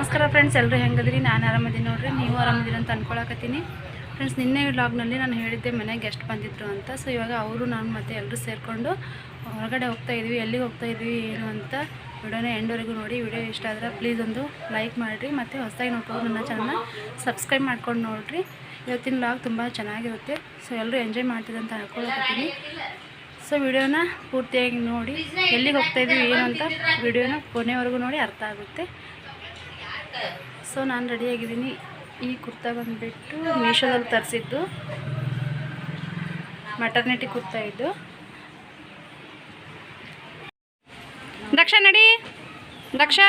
ನಮಸ್ಕಾರ ಫ್ರೆಂಡ್ಸ್, ಎಲ್ಲರೂ ಹೆಂಗದ್ರಿ? ನಾನು ಆರಾಮದೀನಿ ನೋಡ್ರಿ, ನೀವು ಆರಾಮದಿರಿ ಅಂತ ಅಂದ್ಕೊಳಕತ್ತೀನಿ. ಫ್ರೆಂಡ್ಸ್, ನಿನ್ನೆ ವ್ಲಾಗ್ನಲ್ಲಿ ನಾನು ಹೇಳಿದ್ದೆ ಮನೆಗೆ ಗೆಸ್ಟ್ ಬಂದಿದ್ರು ಅಂತ. ಸೊ ಇವಾಗ ಅವರು ನಾನು ಮತ್ತೆ ಎಲ್ಲರೂ ಸೇರಿಕೊಂಡು ಹೊರಗಡೆ ಹೋಗ್ತಾ ಇದ್ವಿ. ಎಲ್ಲಿಗೆ ಹೋಗ್ತಾ ಇದ್ವಿ ಏನು ಅಂತ ವಿಡಿಯೋನ ಎಂಡ್ವರೆಗೂ ನೋಡಿ. ವಿಡಿಯೋ ಇಷ್ಟ ಆದರೆ ಪ್ಲೀಸ್ ಒಂದು ಲೈಕ್ ಮಾಡಿರಿ, ಮತ್ತು ಹೊಸದಾಗಿ ನೋಡ್ಕೊಂಡು ನನ್ನ ಚಾನಲ್ನ ಸಬ್ಸ್ಕ್ರೈಬ್ ಮಾಡ್ಕೊಂಡು ನೋಡಿರಿ. ಇವತ್ತಿನ ವ್ಲಾಗ್ ತುಂಬ ಚೆನ್ನಾಗಿರುತ್ತೆ. ಸೊ ಎಲ್ಲರೂ ಎಂಜಾಯ್ ಮಾಡ್ತಿದ್ದೆ ಅಂತ ಅಂದ್ಕೊಳಕತ್ತೀನಿ. ಸೊ ವಿಡಿಯೋನ ಪೂರ್ತಿಯಾಗಿ ನೋಡಿ, ಎಲ್ಲಿಗೆ ಹೋಗ್ತಾ ಇದ್ವಿ ಏನು ಅಂತ ವಿಡಿಯೋನ ಕೊನೆವರೆಗೂ ನೋಡಿ ಅರ್ಥ ಆಗುತ್ತೆ. ಸೊ ನಾನು ರೆಡಿಯಾಗಿದ್ದೀನಿ. ಈ ಕುರ್ತಾ ಬಂದುಬಿಟ್ಟು ಮೀಶೋದಲ್ಲಿ ತರಿಸಿದ್ದು, ಮಟರ್ನಿಟಿ ಕುರ್ತಾ ಇದ್ದು. ದಕ್ಷ ನಡಿ, ದಕ್ಷ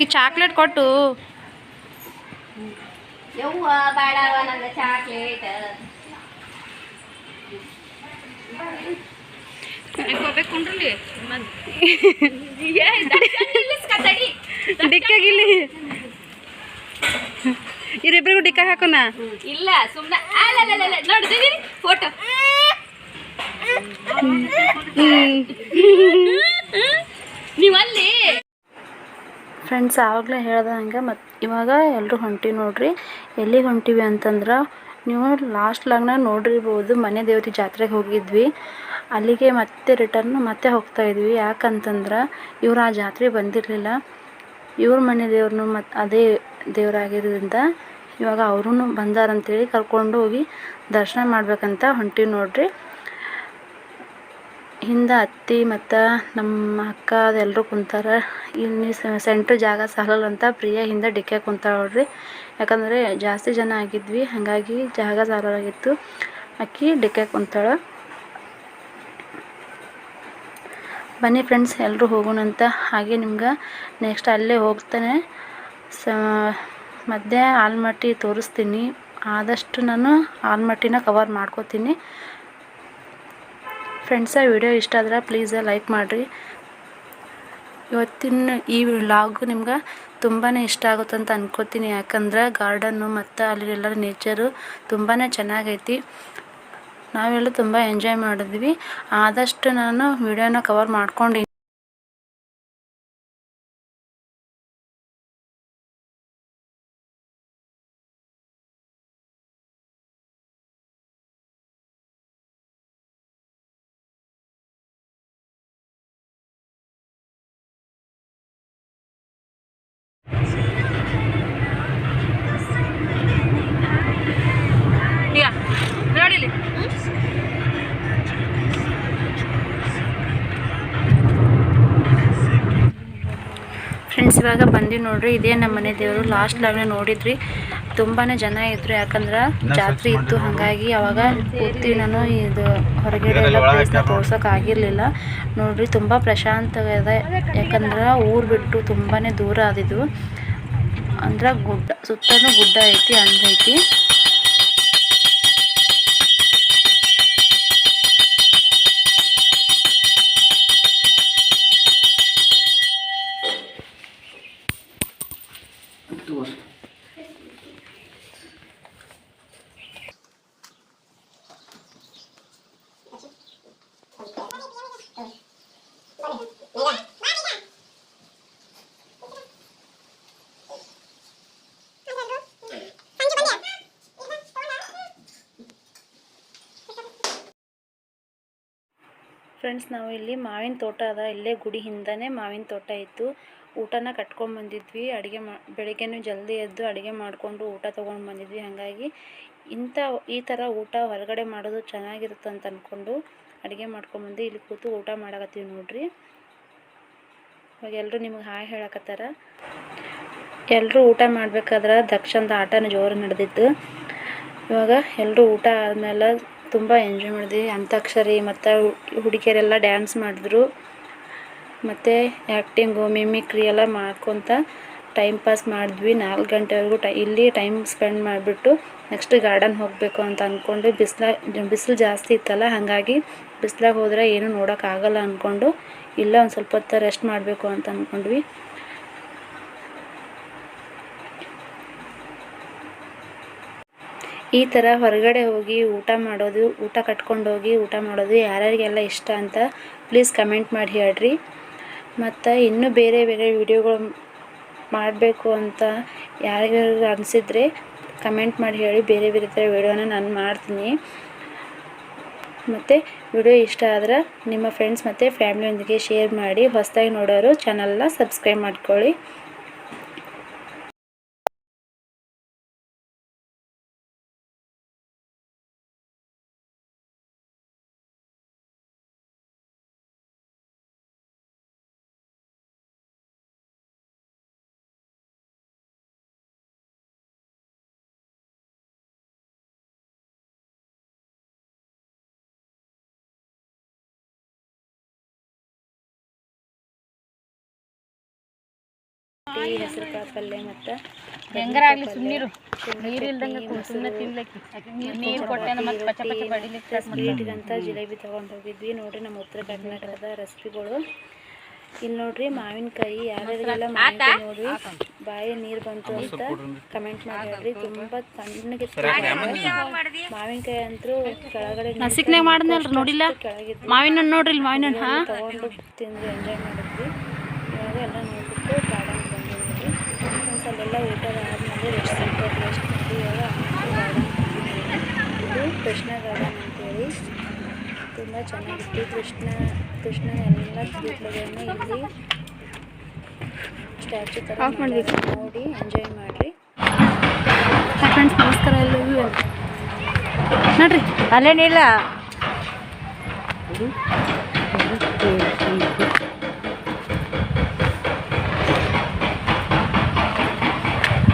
ಈ ಚಾಕ್ಲೇಟ್ ಕೊಟ್ಟು ಡಿಕ್ಕಾಗಿಲ್ಲಿ ಇವರಿಬ್ಬರಿಗೂ ಡಿಕ್ಕ ಹಾಕೋಣ. ಇಲ್ಲ ಸುಮ್ಮನೆ ನೋಡಿದೀನಿ ಫೋಟೋ. ನೀವಲ್ಲಿ ಫ್ರೆಂಡ್ಸ್ ಆವಾಗಲೇ ಹೇಳ್ದಂಗೆ ಇವಾಗ ಎಲ್ಲರೂ ಹೊಂಟಿವಿ ನೋಡ್ರಿ. ಎಲ್ಲಿಗೆ ಹೊಂಟಿವಿ ಅಂತಂದ್ರೆ, ನೀವು ಲಾಸ್ಟ್ ಲಾಗ್ನಾಗ ನೋಡಿರ್ಬೋದು, ಮನೆ ದೇವ್ರ ಜಾತ್ರೆಗೆ ಹೋಗಿದ್ವಿ. ಅಲ್ಲಿಗೆ ಮತ್ತೆ ರಿಟರ್ನ್ ಮತ್ತೆ ಹೋಗ್ತಾಯಿದ್ವಿ. ಯಾಕಂತಂದ್ರೆ ಇವ್ರು ಆ ಜಾತ್ರೆ ಬಂದಿರಲಿಲ್ಲ. ಇವ್ರ ಮನೆ ದೇವ್ರನ್ನು ಮತ್ತು ಅದೇ ದೇವರಾಗಿರೋದ್ರಿಂದ ಇವಾಗ ಅವ್ರೂ ಬಂದಾರಂತೇಳಿ ಕರ್ಕೊಂಡು ಹೋಗಿ ದರ್ಶನ ಮಾಡ್ಬೇಕಂತ ಹೊಂಟಿವಿ ನೋಡ್ರಿ. ಹಿಂದೆ ಅತ್ತಿ ಮತ್ತು ನಮ್ಮ ಅಕ್ಕ ಅದೆಲ್ಲರೂ ಕುಂತಾರೆ. ಇಲ್ಲಿ ಸೆಂಟ್ರ್ ಜಾಗ ಸಾಲಲ್ಲ ಅಂತ ಪ್ರಿಯ ಹಿಂದೆ ಡಿಕ್ಕೆ ಕುಂತಾಳೆ ನೋಡ್ರಿ. ಯಾಕಂದರೆ ಜಾಸ್ತಿ ಜನ ಆಗಿದ್ವಿ, ಹಾಗಾಗಿ ಜಾಗ ಸಾಲಾಗಿತ್ತು. ಅಕ್ಕಿ ಡಿಕ್ಕೆ ಕುಂತಾಳೆ. ಬನ್ನಿ ಫ್ರೆಂಡ್ಸ್, ಎಲ್ಲರೂ ಹೋಗೋಣಂತ. ಹಾಗೆ ನಿಮ್ಗೆ ನೆಕ್ಸ್ಟ್ ಅಲ್ಲೇ ಹೋಗ್ತಾನೆ ಮಧ್ಯೆ ಆಲ್ಮಟ್ಟಿ ತೋರಿಸ್ತೀನಿ. ಆದಷ್ಟು ನಾನು ಆಲ್ಮಟ್ಟಿನ ಕವರ್ ಮಾಡ್ಕೋತೀನಿ. ಫ್ರೆಂಡ್ಸ, ವಿಡಿಯೋ ಇಷ್ಟ ಆದ್ರೆ ಪ್ಲೀಸ್ ಲೈಕ್ ಮಾಡಿರಿ. ಇವತ್ತಿನ ಈ ವ್ಲಾಗು ನಿಮ್ಗೆ ತುಂಬಾ ಇಷ್ಟ ಆಗುತ್ತಂತ ಅನ್ಕೋತೀನಿ. ಯಾಕಂದ್ರೆ ಗಾರ್ಡನ್ನು ಮತ್ತು ಅಲ್ಲೆಲ್ಲ ನೇಚರು ತುಂಬಾ ಚೆನ್ನಾಗೈತಿ. ನಾವೆಲ್ಲ ತುಂಬ ಎಂಜಾಯ್ ಮಾಡಿದ್ವಿ. ಆದಷ್ಟು ನಾನು ವಿಡಿಯೋನ ಕವರ್ ಮಾಡ್ಕೊಂಡು ನೋಡಿಲಿ. ಫ್ರೆಂಡ್ಸ್, ಇವಾಗ ಬಂದು ನೋಡ್ರಿ, ಇದೇ ನಮ್ಮ ಮನೆ ದೇವರು. ಲಾಸ್ಟ್ ಲಾಗ್ನ ನೋಡಿದ್ರಿ, ತುಂಬಾ ಜನ ಇದ್ರು. ಯಾಕಂದ್ರೆ ಜಾತ್ರೆ ಇತ್ತು, ಹಾಗಾಗಿ ಅವಾಗ ಪೂರ್ತಿ ನಾನು ಇದು ಹೊರಗಡೆ ಎಲ್ಲ ಪ್ಲೇಸ್ನ ತೋರ್ಸೋಕ್ಕಾಗಿರಲಿಲ್ಲ ನೋಡ್ರಿ. ತುಂಬ ಪ್ರಶಾಂತವಾಗಿದೆ. ಯಾಕಂದ್ರೆ ಊರು ಬಿಟ್ಟು ತುಂಬಾ ದೂರ ಆದಿದ್ದು. ಅಂದ್ರೆ ಗುಡ್ಡ ಸುತ್ತಲೂ ಗುಡ್ಡ ಐತಿ, ಅಂದೈತಿ. ಫ್ರೆಂಡ್ಸ್, ನಾವು ಇಲ್ಲಿ ಮಾವಿನ ತೋಟ ಅದ, ಇಲ್ಲೇ ಗುಡಿ ಹಿಂದನೇ ಮಾವಿನ ತೋಟ ಇತ್ತು. ಊಟನ ಕಟ್ಕೊಂಡ್ಬಂದಿದ್ವಿ. ಬೆಳಿಗ್ಗೆನೂ ಜಲ್ದಿ ಎದ್ದು ಅಡುಗೆ ಮಾಡಿಕೊಂಡು ಊಟ ತೊಗೊಂಡು ಬಂದಿದ್ವಿ. ಹಾಗಾಗಿ ಈ ಥರ ಊಟ ಹೊರಗಡೆ ಮಾಡೋದು ಚೆನ್ನಾಗಿರುತ್ತೆ ಅಂತ ಅಂದ್ಕೊಂಡು ಅಡುಗೆ ಮಾಡ್ಕೊಂಬಂದು ಇಲ್ಲಿ ಕೂತು ಊಟ ಮಾಡಕತ್ತೀವಿ ನೋಡ್ರಿ. ಇವಾಗ ಎಲ್ಲರೂ ನಿಮಗೆ ಹಾಯ್ ಹೇಳಕತ್ತಾರ. ಎಲ್ಲರೂ ಊಟ ಮಾಡ್ಬೇಕಾದ್ರೆ ದಕ್ಷಂದ ಆಟನ ಜೋರು ನಡೆದಿದ್ದು. ಇವಾಗ ಎಲ್ಲರೂ ಊಟ ಆದಮೇಲೆ ತುಂಬ ಎಂಜಾಯ್ ಮಾಡಿದ್ವಿ. ಅಂತಾಕ್ಷರಿ ಮತ್ತು ಹುಡುಗಿಯರೆಲ್ಲ ಡ್ಯಾನ್ಸ್ ಮಾಡಿದ್ರು, ಮತ್ತು ಆ್ಯಕ್ಟಿಂಗು ಮಿಮಿಕ್ರಿ ಎಲ್ಲ ಮಾಡ್ಕೊತ ಟೈಮ್ ಪಾಸ್ ಮಾಡಿದ್ವಿ. 4 ಗಂಟೆವರೆಗೂ ಇಲ್ಲಿ ಟೈಮ್ ಸ್ಪೆಂಡ್ ಮಾಡಿಬಿಟ್ಟು ನೆಕ್ಸ್ಟ್ ಗಾರ್ಡನ್ ಹೋಗಬೇಕು ಅಂತ ಅಂದ್ಕೊಂಡು, ಬಿಸಿಲು ಜಾಸ್ತಿ ಇತ್ತಲ್ಲ, ಹಾಗಾಗಿ ಬಿಸಿಲಾಗ ಹೋದರೆ ಏನೂ ನೋಡೋಕ್ಕಾಗಲ್ಲ ಅಂದ್ಕೊಂಡು ಇಲ್ಲ ಒಂದು ಸ್ವಲ್ಪ ಹೊತ್ತು ರೆಸ್ಟ್ ಮಾಡಬೇಕು ಅಂತ ಅಂದ್ಕೊಂಡ್ವಿ. ಈ ಥರ ಹೊರಗಡೆ ಹೋಗಿ ಊಟ ಮಾಡೋದು, ಊಟ ಕಟ್ಕೊಂಡು ಹೋಗಿ ಊಟ ಮಾಡೋದು ಯಾರ್ಯಾರಿಗೆಲ್ಲ ಇಷ್ಟ ಅಂತ ಪ್ಲೀಸ್ ಕಮೆಂಟ್ ಮಾಡಿ ಹೇಳ್ರಿ. ಮತ್ತು ಇನ್ನೂ ಬೇರೆ ಬೇರೆ ವಿಡಿಯೋಗಳು ಮಾಡಬೇಕು ಅಂತ ಯಾರಿಗಾರು ಅನಿಸಿದರೆ ಕಮೆಂಟ್ ಮಾಡಿ ಹೇಳಿ. ಬೇರೆ ಬೇರೆ ಥರ ವಿಡಿಯೋನ ನಾನು ಮಾಡ್ತೀನಿ. ಮತ್ತು ವಿಡಿಯೋ ಇಷ್ಟ ಆದ್ರೆ ನಿಮ್ಮ ಫ್ರೆಂಡ್ಸ್ ಮತ್ತು ಫ್ಯಾಮಿಲಿಯೊಂದಿಗೆ ಶೇರ್ ಮಾಡಿ. ಹೊಸದಾಗಿ ನೋಡೋರು ಚಾನಲ್ನ ಸಬ್ಸ್ಕ್ರೈಬ್ ಮಾಡ್ಕೊಳ್ಳಿ. ಹೆಸರು ಕಾಳು ಪಲ್ಯ ಮತ್ತು ಹೆಂಗಾರಾಗ್ಲಿ ಸುಮ್ಮನಿರು, ನೀರು ಇಲ್ದಂಗೆ ಸುಮ್ಮನೆ ತಿನ್ಲಕ್ಕಿ. ನೀರು ಕೊಟ್ಟೆ ಮತ್ತೆ ಪಚ ಪಚ ಬಡಿಲಿಕ್ಕೆ ಸ್ವೀಟ್ಗಂತ ಜಿಲೇಬಿ ತೊಗೊಂಡು ಹೋಗಿದ್ವಿ. ನೋಡಿರಿ ನಮ್ಮ ಉತ್ತರ ಕರ್ನಾಟಕದ ರೆಸಿಪಿಗಳು. ಇಲ್ಲಿ ನೋಡ್ರಿ ಮಾವಿನಕಾಯಿ, ಯಾರ್ಯಾರಿಗೆಲ್ಲ ಮಾವಿನಕಾಯಿ ನೋಡ್ರಿ ಬಾಯಿ ನೀರು ಬಂತು ಅಂತ ಕಮೆಂಟ್ ಮಾಡಿ. ತುಂಬ ತಣ್ಣಗೆ ಮಾವಿನಕಾಯಿ ಅಂತೂ ಕೆಳಗಡೆ ನಸಿಕ್ನಾಗ ಮಾಡಿದ್ನಲ್ರಿ ನೋಡಿಲ್ಲ, ಮಾವಿನ ನೋಡ್ರಿ ಮಾವಿನ ತೊಗೊಂಡು ತಿಂದು ಎಂಜಾಯ್ ಮಾಡಿದ್ವಿ. ಇವಾಗ ಎಲ್ಲ ನೋಡ್ಬಿಟ್ಟು ಗಾರ್ಡನ್ ಬಂದಿದ್ವಿ. ಒಂದ್ಸಲೆಲ್ಲ ಊಟ ಆದಮೇಲೆ ರೆಸ್ಟ್ ಮಾಡಿ ಇವಾಗ ಗಾರ್ಡನ್ ಇದು ಕೃಷ್ಣ ಗಾರ್ಡನ್ ಅಂತೇಳಿ ತುಂಬ ಚೆನ್ನಾಗಿತ್ತು. ಕೃಷ್ಣ ಎಲ್ಲ ಕೀಟಗಳನ್ನು ಇಲ್ಲಿ ಸ್ಟ್ಯಾಚು ಥರ ನೋಡಿ ಎಂಜಾಯ್ ಮಾಡಿರಿ. ಫ್ರೆಂಡ್ಸ್ ನಮಸ್ಕಾರ ಎಲ್ಲರಿಗೂ. ನೋಡ್ರಿ ಅಲ್ಲೇನಿಲ್ಲ,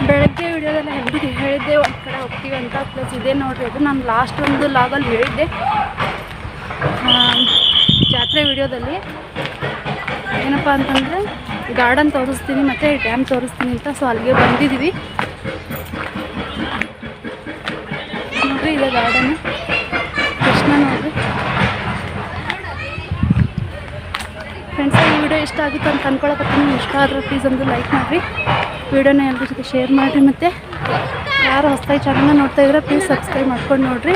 ಬೆಳಗ್ಗೆ ವಿಡಿಯೋದೆಲ್ಲ ಎಲ್ರಿಗೂ ಹೇಳಿದ್ದೆ ಒಂದು ಕಡೆ ಹೋಗ್ತೀವಿ ಅಂತ. ಪ್ಲಸ್ ಇದೇ ನೋಡ್ರಿ, ಅದು ನಾನು ಲಾಸ್ಟ್ ಒಂದು ಲಾಗಲ್ಲಿ ಹೇಳಿದ್ದೆ ಜಾತ್ರೆ ವಿಡಿಯೋದಲ್ಲಿ. ಏನಪ್ಪ ಅಂತಂದರೆ ಗಾರ್ಡನ್ ತೋರಿಸ್ತೀನಿ ಮತ್ತು ಡ್ಯಾಮ್ ತೋರಿಸ್ತೀನಿ ಅಂತ. ಸೊ ಅಲ್ಲಿಗೆ ಬಂದಿದ್ದೀವಿ ನೋಡ್ರಿ, ಇದೆ ಗಾರ್ಡನ್ ಕೃಷ್ಣ ನೋಡ್ರಿ. ಫ್ರೆಂಡ್ಸ್, ಈ ವಿಡಿಯೋ ಇಷ್ಟ ಆಗುತ್ತೆ ಅಂತ ಅಂದ್ಕೊಳಕತ್ತೀನಿ. ಇಷ್ಟ ಆದರೆ ಪ್ಲೀಸ್ ಒಂದು ಲೈಕ್ ಮಾಡಿರಿ, ವಿಡಿಯೋನ ಎಲ್ಲರ ಜೊತೆ ಶೇರ್ ಮಾಡಿರಿ. ಮತ್ತು ಯಾರು ಹೊಸದಾಗಿ ಚಾನಲ್ನ ನೋಡ್ತಾ ಇದ್ರೆ ಪ್ಲೀಸ್ ಸಬ್ಸ್ಕ್ರೈಬ್ ಮಾಡ್ಕೊಂಡು ನೋಡಿರಿ.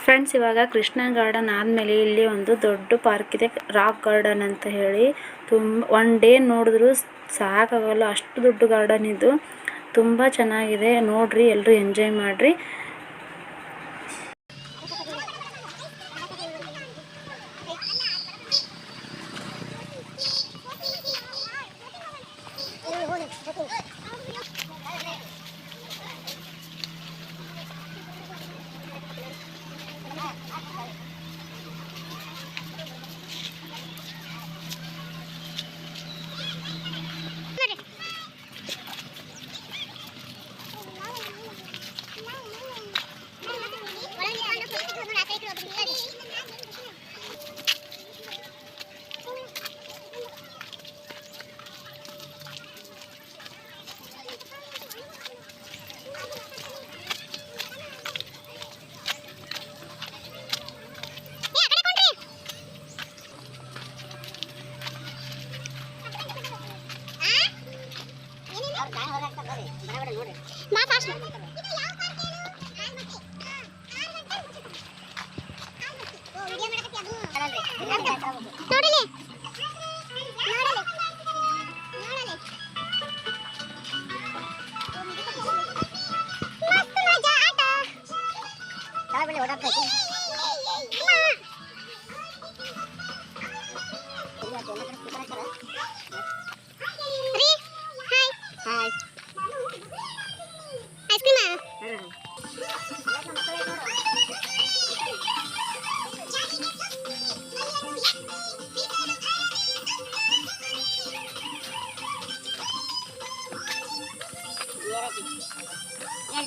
ಫ್ರೆಂಡ್ಸ್, ಇವಾಗ ಕೃಷ್ಣ ಗಾರ್ಡನ್ ಆದಮೇಲೆ ಇಲ್ಲಿ ಒಂದು ದೊಡ್ಡ ಪಾರ್ಕ್ ಇದೆ, ರಾಕ್ ಗಾರ್ಡನ್ ಅಂತ ಹೇಳಿ. ಒನ್ ಡೇ ನೋಡಿದ್ರು ಸಾಕಾಗಲ್ಲ, ಅಷ್ಟು ದೊಡ್ಡ ಗಾರ್ಡನ್ ಇದು. ತುಂಬ ಚೆನ್ನಾಗಿದೆ, ನೋಡಿರಿ, ಎಲ್ಲರೂ ಎಂಜಾಯ್ ಮಾಡಿರಿ.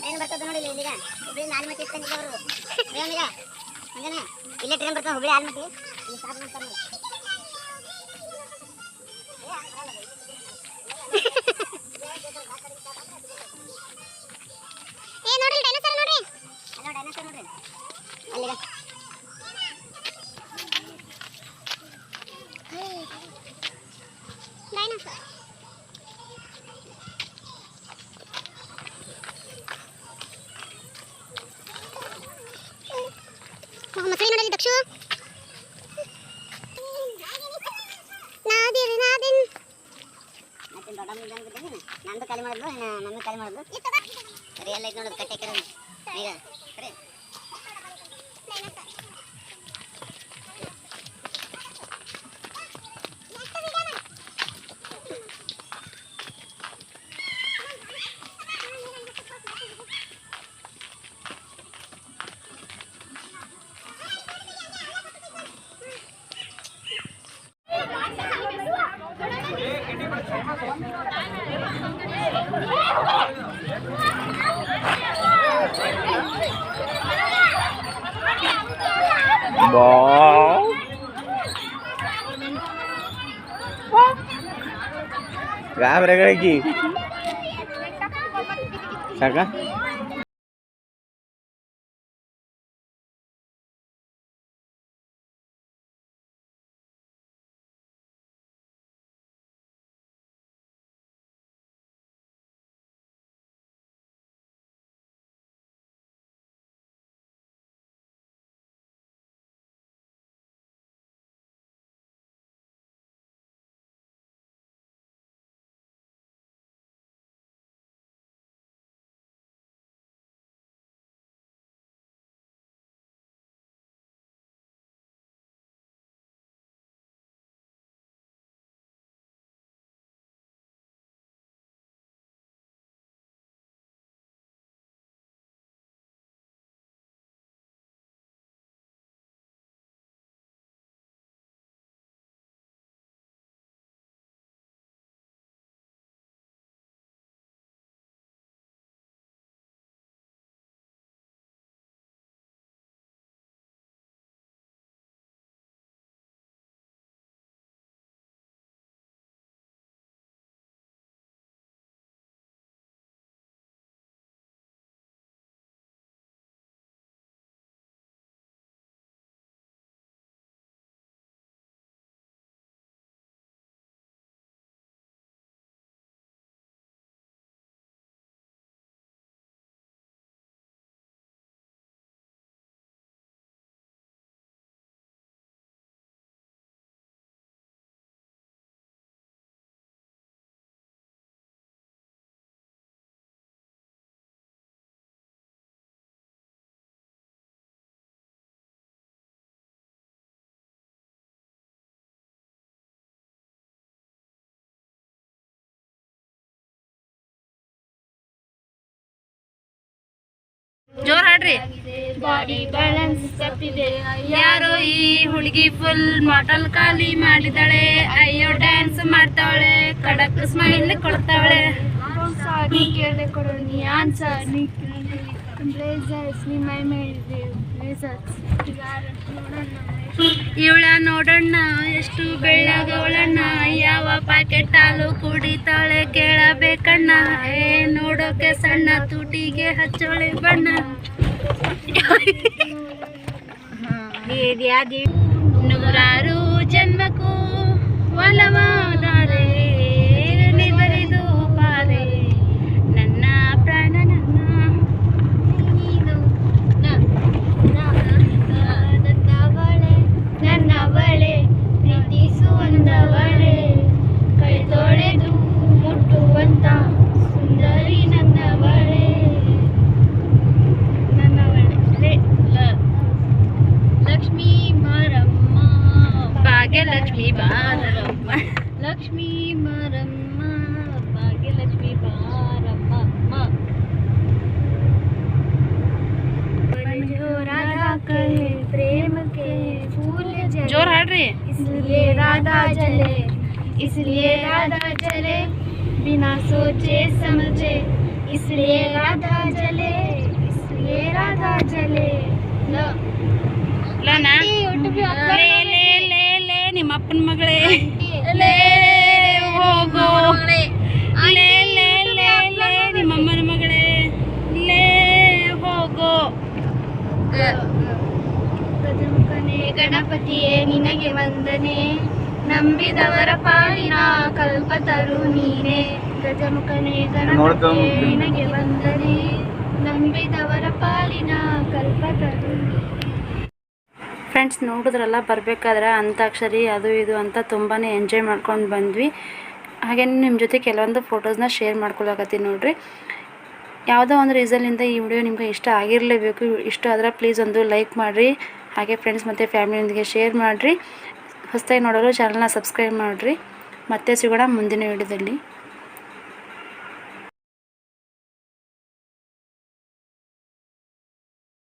ಟ್ರೈನ್ ಬರ್ತದೆ ನೋಡಿ ಇಲ್ಲಿಗ ಹುಬ್ಳಿ ಆಲ್ಮಟ್ಟಿ ಇರ್ತಂಗಿಲ್ಲ ಅವರು ಟ್ರೈನಿಗ ಹಂಗೇನೆ ಇಲ್ಲೇ ಟ್ರೈನ್ ಬರ್ತದೆ ಹುಬ್ಳಿ ಆಲ್ಮಟ್ಟಿ ಇಲ್ಲಿ ಸ್ಟಾಪ್ ಮಾಡ್ತಾರೆ ಏ ನೋಡಿ ಡೈನೋಸರ್ ನೋಡ್ರಿ ಅಲ್ಲ ಡೈನೋಸರ್ ನೋಡ್ರಿ ಅಲ್ಲಿಗ ಡೈನೋಸರ್ ಮಕ್ಕಳು ನೋಡಲಿ ದಕ್ಷು ನಂದು ಖಾಲಿ ಮಾಡಿದ್ಲು ಮಮ್ಮಿ ಖಾಲಿ ಮಾಡಿದ್ಲು ಸರಿ ಎಲ್ಲ ಐತೆ ನೋಡೋದು ಕಟ್ಟೆ ಕೆರೆ ಈಗ ಸರಿ ಗಾಬ್ರೆಗಳಿಗೆ ಸಾಕ ಜೋರ್ ಹಾಡ್ರಿ. ಬಾಡಿ ಬ್ಯಾಲೆನ್ಸ್ ತಪ್ಪಿದೆ ಯಾರೋ ಈ ಹುಡುಗಿ ಫುಲ್ ಮಾಟಲ್ ಖಾಲಿ ಮಾಡಿದಾಳೆ, ಅಯ್ಯೋ ಡ್ಯಾನ್ಸ್ ಮಾಡ್ತಾವಳೆ, ಕಡಕ್ ಸ್ಮೈಲ್ ಕೊಡ್ತಾವಳೆ. ಸಾಗಿ ಕೇಳಿದೆ ಕೊಡು ನೀ ಆನ್ಸರ್ ನೀ ಬ್ಲೇಸರ್ಸ್ ನೀ ಮೈ ಮೇಲಿದೆ ಬ್ಲೇಸರ್ಸ್ ಇವಳ ನೋಡಣ್ಣ ಎಷ್ಟು ಬೆಳ್ಳಗವಳಣ್ಣ, ಯಾವ ಪ್ಯಾಕೆಟ್ ಹಾಲು ಕುಡಿತಾಳೆ ಕೇಳಬೇಕಣ್ಣ, ನೋಡೋಕೆ ಸಣ್ಣ ತುಟಿಗೆ ಹಚ್ಚೋಳೆ ಬಣ್ಣ. ನೂರಾರು ಜನ್ಮಕ್ಕೂ ಒಲವಾದರೆ ನಿಬರಿದು ಬಾರೆ ನನ್ನ ಪ್ರಾಣ ನನ್ನ ಲಕ್ಷ್ಮೀ ಮಾರಮ್ಮ ಭಾಗ್ಯಲಕ್ಷ್ಮಿ ಬಾರಮ್ಮ ಲಕ್ಷ್ಮೀ ಮಾರಮ್ಮ ಭಾಗ್ಯಲಕ್ಷ್ಮಿ ಬಾರಮ್ಮ जो राधा कहे प्रेम के फूल जले ಜೋರ್ ಹಾಡ್ರಿ इसलिए राधा जले इसलिए राधा जले बिना सोचे समझे इसलिए राधा जले इसलिए राधा जले लो ಲನ ಒಟ್ಟು ಬಿ ಲೇ ಲೇ ಲೇ ಲೇ ನಿಮ್ಮ ಅಪ್ಪನ ಮಗಳೇ ಲೇ ಹೋಗೋ ಲೇ ಲೇ ಲೇ ಲೇ ನಿಮ್ಮ ಅಮ್ಮನ ಮಗಳೇ ಲೇ ಹೋಗೋ ಗಜಮುಖನೇ ಗಣಪತಿಯೇ ನಿನಗೆ ವಂದನೆ ನಂಬಿದವರ ಪಾಲಿನ ಕಲ್ಪತರು ನೀನೆ ಗಜಮುಖನೇ ಗಣಪತಿಯೇ ನಿನಗೆ ವಂದನೆ ನಂಬಿದವರ ಪಾಲಿನ ಕಲ್ಪತರು ಫ್ರೆಂಡ್ಸ್ ನೋಡಿದ್ರಲ್ಲ ಬರಬೇಕಾದ್ರೆ ಅಂತಾಕ್ಷರಿ ಅದು ಇದು ಅಂತ ತುಂಬಾ ಎಂಜಾಯ್ ಮಾಡ್ಕೊಂಡು ಬಂದ್ವಿ. ಹಾಗೆ ನಿಮ್ಮ ಜೊತೆ ಕೆಲವೊಂದು ಫೋಟೋಸ್ನ ಶೇರ್ ಮಾಡ್ಕೊಳಕತ್ತೀನಿ ನೋಡಿರಿ. ಯಾವುದೋ ಒಂದು ರೀಸನ್ನಿಂದ ಈ ವಿಡಿಯೋ ನಿಮಗೆ ಇಷ್ಟ ಆಗಿರಲೇಬೇಕು. ಇಷ್ಟ ಆದರೆ ಪ್ಲೀಸ್ ಒಂದು ಲೈಕ್ ಮಾಡಿರಿ. ಹಾಗೆ ಫ್ರೆಂಡ್ಸ್ ಮತ್ತು ಫ್ಯಾಮಿಲಿಯೊಂದಿಗೆ ಶೇರ್ ಮಾಡಿರಿ. ಹೊಸದಾಗಿ ನೋಡೋರು ಚಾನಲ್ನ ಸಬ್ಸ್ಕ್ರೈಬ್ ಮಾಡಿರಿ. ಮತ್ತೆ ಸಿಗೋಣ ಮುಂದಿನ ವಿಡಿಯೋದಲ್ಲಿ.